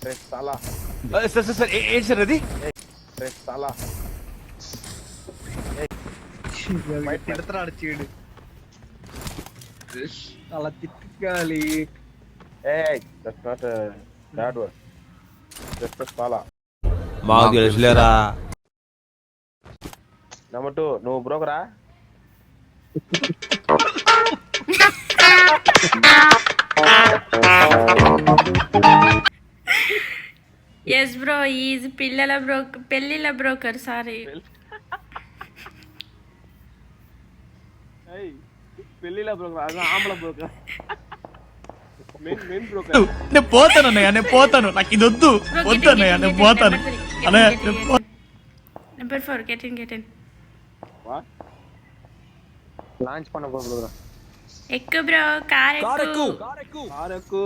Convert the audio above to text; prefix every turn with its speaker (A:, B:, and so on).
A: साला
B: సార్ ఏంటి సార్ అది?
A: साला
C: తిడతాడు చీడు అలా తిట్టాలి.
A: hey that's not a bad word just a साला
B: మాకు తెలుసులేరా.
A: number 2 నువ్వు బ్రోకరా
D: ఎస్ బ్రో ఈజ్ పిల్లల పెళ్ళిళ్ళ బ్రోకర్ సారీ.
A: పెళ్ళిలో బ్రోకర్ ఆంబల బ్రోకర్ మెయిన్ బ్రోకర్
E: నేను పోతాను అన్నయ్య, నేను పోతాను, నాకు ఇది వద్దు వద్దు అన్నయ్య, నేను పోతాను అన్నయ్య.
D: నెంబర్ 4 గెట్ ఇన్
A: లాంచ్ பண்ண బ్రోకర్
D: ఎక్కు బ్రో కార్ ఎక్కు
A: కారెక్కు